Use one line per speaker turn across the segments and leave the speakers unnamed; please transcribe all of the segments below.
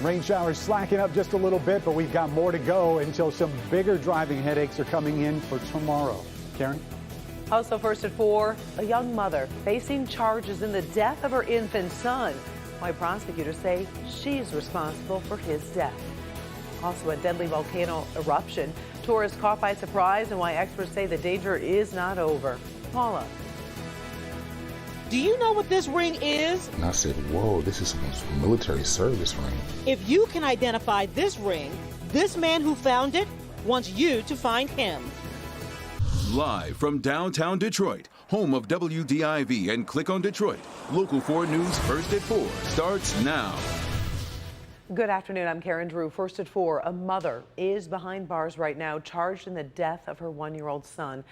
Rain showers slacking up just a little bit, but we've got more to go until some bigger driving headaches are coming in for tomorrow. Karen?
Also first at 4, a young mother facing charges in the death of her infant son. Why prosecutors say she's responsible for his death. Also a deadly volcano eruption. Tourists caught by surprise and why experts say the danger is not over. Paula.
Do you know what this ring is?
And I said, whoa, this is some military service ring.
If you can identify this ring, this man who found it wants you to find him.
Live from downtown Detroit, home of WDIV and Click on Detroit, Local 4 News First at 4 starts now.
Good afternoon, I'm Karen Drew. First at 4, a mother is behind bars right now, charged in the death of her 1-year-old son.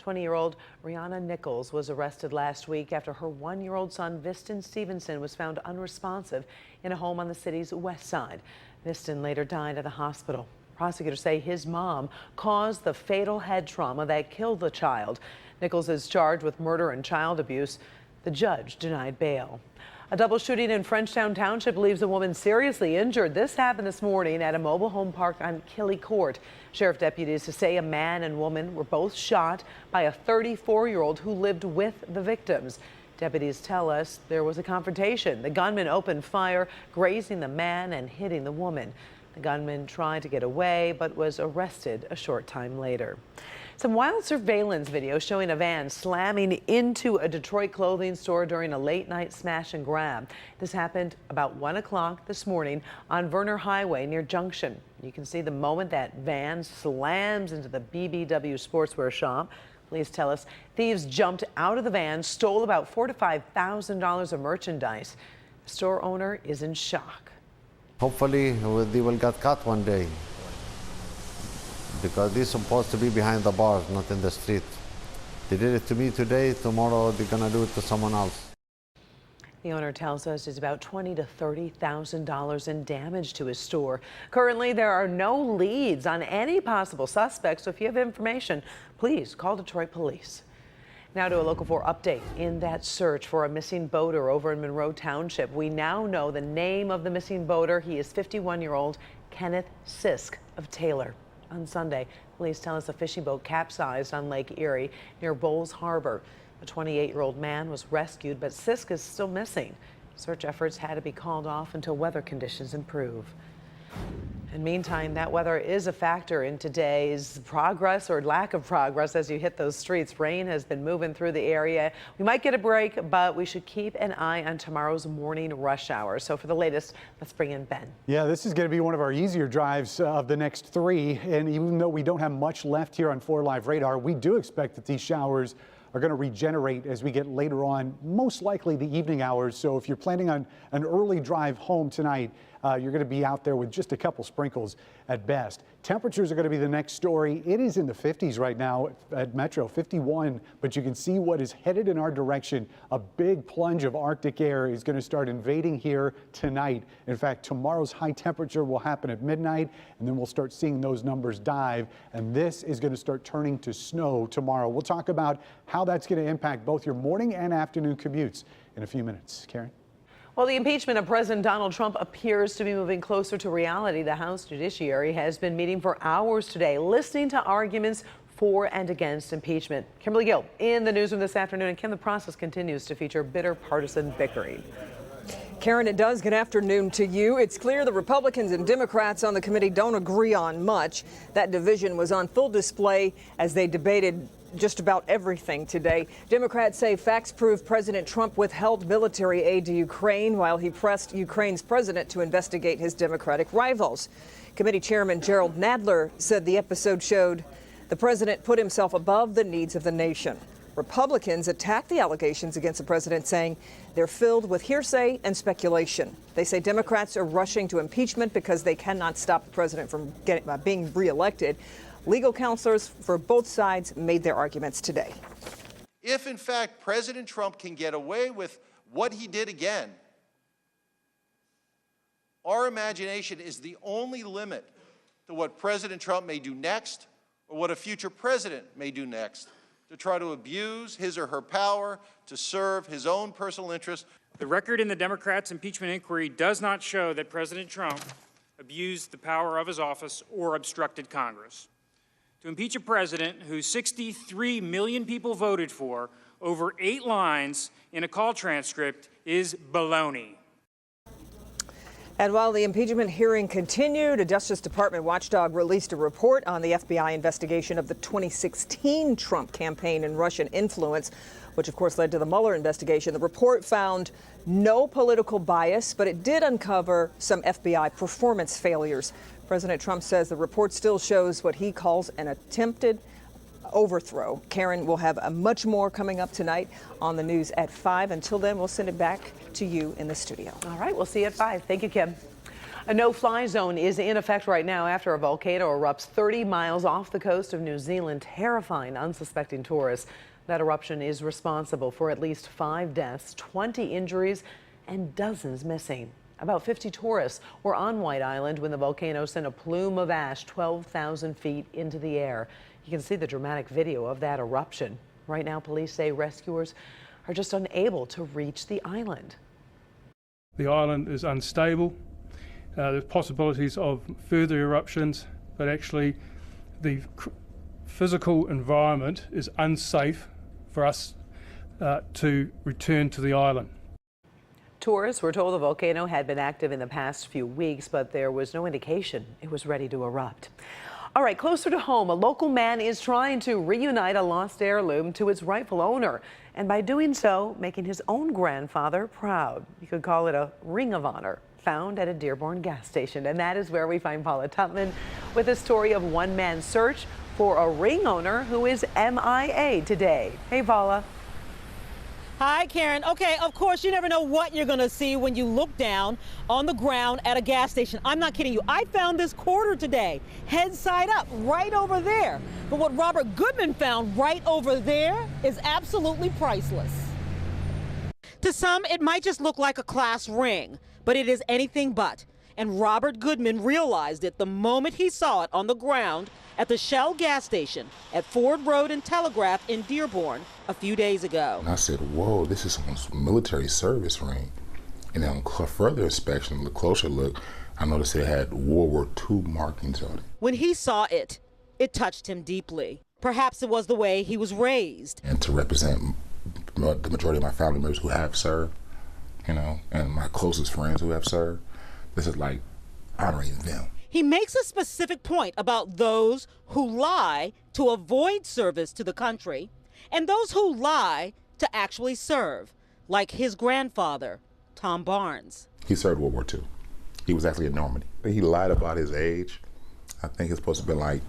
20-year-old Rihanna Nichols was arrested last week after her 1-year-old son, Viston Stevenson, was found unresponsive in a home on the city's west side. Viston later died at a hospital. Prosecutors say his mom caused the fatal head trauma that killed the child. Nichols is charged with murder and child abuse. The judge denied bail. A double shooting in Frenchtown Township leaves a woman seriously injured. This happened this morning at a mobile home park on Killy Court. Sheriff deputies say a man and woman were both shot by a 34-year-old who lived with the victims. Deputies tell us there was a confrontation. The gunman opened fire, grazing the man and hitting the woman. The gunman tried to get away, but was arrested a short time later. Some wild surveillance video showing a van slamming into a Detroit clothing store during a late-night smash and grab. This happened about 1 o'clock this morning on Verner Highway near Junction. You can see the moment that van slams into the BBW sportswear shop. Police tell us thieves jumped out of the van, stole about $4,000 to $5,000 of merchandise. The store owner is in shock.
Hopefully they will get caught one day, because they're supposed to be behind the bars, not in the street. They did it to me today, tomorrow they're gonna do it to someone else.
The owner tells us it's about $20,000 to $30,000 in damage to his store. Currently, there are no leads on any possible suspects, so if you have information, please call Detroit Police. Now to a Local 4 update. In that search for a missing boater over in Monroe Township, we now know the name of the missing boater. He is 51-year-old Kenneth Sisk of Taylor. On Sunday, police tell us a fishing boat capsized on Lake Erie near Bowles Harbor. A 28-year-old man was rescued, but Sisk is still missing. Search efforts had to be called off until weather conditions improve. And meantime, that weather is a factor in today's progress or lack of progress as you hit those streets. Rain has been moving through the area. We might get a break, but we should keep an eye on tomorrow's morning rush hour. So for the latest, let's bring in Ben.
Yeah, this is going to be one of our easier drives of the next 3. And even though we don't have much left here on 4 Live Radar, we do expect that these showers are going to regenerate as we get later on, most likely the evening hours. So if you're planning on an early drive home tonight, you're going to be out there with just a couple sprinkles at best. Temperatures are going to be the next story. It is in the 50s right now at Metro, 51, but you can see what is headed in our direction. A big plunge of Arctic air is going to start invading here tonight. In fact, tomorrow's high temperature will happen at midnight, and then we'll start seeing those numbers dive, and this is going to start turning to snow tomorrow. We'll talk about how that's going to impact both your morning and afternoon commutes in a few minutes. Karen?
Well, the impeachment of President Donald Trump appears to be moving closer to reality. The House Judiciary has been meeting for hours today, listening to arguments for and against impeachment. Kimberly Gill in the newsroom this afternoon. And Kim, the process continues to feature bitter partisan bickering.
Karen, it does. Good afternoon to you. It's clear the Republicans and Democrats on the committee don't agree on much. That division was on full display as they debated just about everything today. Democrats say facts prove President Trump withheld military aid to Ukraine while he pressed Ukraine's president to investigate his Democratic rivals. Committee Chairman Gerald Nadler said the episode showed the president put himself above the needs of the nation. Republicans attacked the allegations against the president, saying they're filled with hearsay and speculation. They say Democrats are rushing to impeachment because they cannot stop the president from being reelected. Legal counselors for both sides made their arguments today.
If, in fact, President Trump can get away with what he did again, our imagination is the only limit to what President Trump may do next or what a future president may do next to try to abuse his or her power to serve his own personal interests.
The record in the Democrats' impeachment inquiry does not show that President Trump abused the power of his office or obstructed Congress. To impeach a president who 63 million people voted for over 8 lines in a call transcript is baloney.
And while the impeachment hearing continued, a Justice Department watchdog released a report on the FBI investigation of the 2016 Trump campaign and Russian influence, which of course led to the Mueller investigation. The report found no political bias, but it did uncover some FBI performance failures. President Trump says the report still shows what he calls an attempted overthrow. Karen, will have much more coming up tonight on the news at 5. Until then, we'll send it back to you in the studio.
All right, we'll see you at 5. Thank you, Kim. A no-fly zone is in effect right now after a volcano erupts 30 miles off the coast of New Zealand, terrifying unsuspecting tourists. That eruption is responsible for at least 5 deaths, 20 injuries, and dozens missing. About 50 tourists were on White Island when the volcano sent a plume of ash 12,000 feet into the air. You can see the dramatic video of that eruption. Right now, police say rescuers are just unable to reach the island.
The island is unstable. There's possibilities of further eruptions, but actually the physical environment is unsafe for us to return to the island.
Tourists were told the volcano had been active in the past few weeks, but there was no indication it was ready to erupt. All right, closer to home, a local man is trying to reunite a lost heirloom to its rightful owner, and by doing so, making his own grandfather proud. You could call it a ring of honor, found at a Dearborn gas station. And that is where we find Paula Tutman with a story of one man's search for a ring owner who is MIA today. Hey, Paula.
Hi, Karen. Okay, of course, you never know what you're going to see when you look down on the ground at a gas station. I'm not kidding you. I found this quarter today, head side up, right over there. But what Robert Goodman found right over there is absolutely priceless. To some, it might just look like a class ring, but it is anything but. And Robert Goodman realized it the moment he saw it on the ground at the Shell gas station at Ford Road and Telegraph in Dearborn a few days ago.
And I said, whoa, this is someone's military service ring. And on further inspection, a closer look, I noticed it had World War II markings on it.
When he saw it, it touched him deeply. Perhaps it was the way he was raised.
And to represent the majority of my family members who have served, you know, and my closest friends who have served, this is like honoring them.
He makes a specific point about those who lie to avoid service to the country and those who lie to actually serve, like his grandfather, Tom Barnes.
He served World War II. He was actually in Normandy. He lied about his age. I think he's supposed to have been like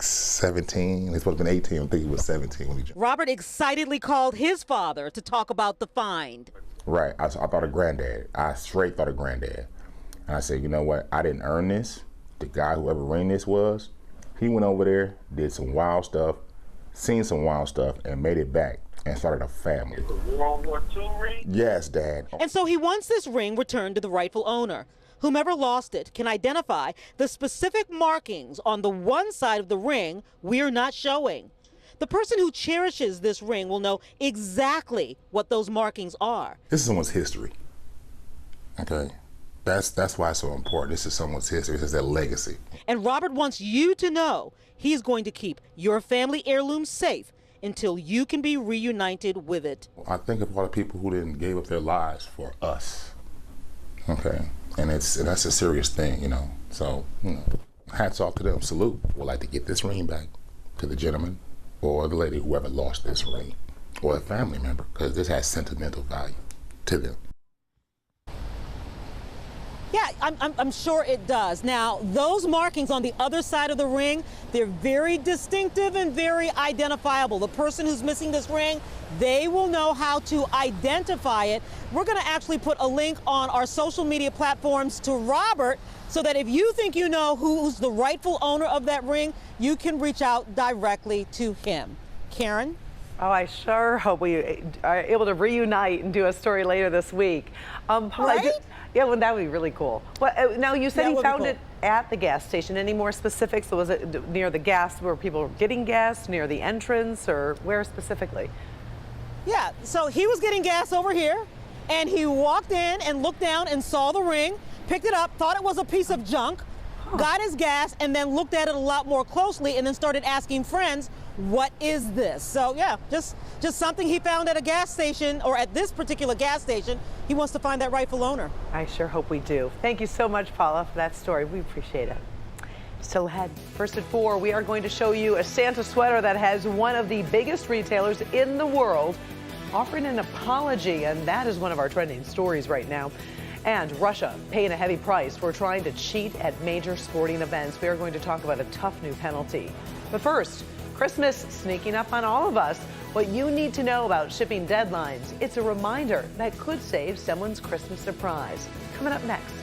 17. He's supposed to have been 18. I think he was 17 when he joined.
Robert excitedly called his father to talk about the find.
Right. I thought of granddad. I straight thought of granddad. And I said, you know what? I didn't earn this. The guy, whoever ring this was, he went over there, did some wild stuff, seen some wild stuff, and made it back and started a family.
World War II ring?
Yes, Dad.
And so he wants this ring returned to the rightful owner. Whomever lost it can identify the specific markings on the one side of the ring we're not showing. The person who cherishes this ring will know exactly what those markings are.
This is someone's history, okay? That's why it's so important. This is someone's history. This is their legacy.
And Robert wants you to know he's going to keep your family heirloom safe until you can be reunited with it.
I think of all the people who didn't gave up their lives for us, okay? And that's a serious thing, you know? So, you know, hats off to them. Salute. Would like to get this ring back to the gentleman or the lady, whoever lost this ring, or a family member, because this has sentimental value to them.
Yeah, I'm sure it does. Now, those markings on the other side of the ring, they're very distinctive and very identifiable. The person who's missing this ring, they will know how to identify it. We're going to actually put a link on our social media platforms to Robert so that if you think you know who's the rightful owner of that ring, you can reach out directly to him. Karen?
Oh, I sure hope we are able to reunite and do a story later this week.
Right?
Yeah, well, that would be really cool. Well, now you said he found it at the gas station. Any more specifics? Was it near the gas where people were getting gas, near the entrance, or where specifically?
Yeah, so he was getting gas over here, and he walked in and looked down and saw the ring, picked it up, thought it was a piece of junk, got his gas, and then looked at it a lot more closely and then started asking friends, what is this? So yeah, just something he found at a gas station, or at this particular gas station. He wants to find that rightful owner.
I sure hope we do. Thank you so much, Paula, for that story. We appreciate it. Still ahead, first at 4, we are going to show you a Santa sweater that has one of the biggest retailers in the world offering an apology, and that is one of our trending stories right now. And Russia paying a heavy price for trying to cheat at major sporting events. We are going to talk about a tough new penalty. But first, Christmas sneaking up on all of us. What you need to know about shipping deadlines. It's a reminder that could save someone's Christmas surprise. Coming up next.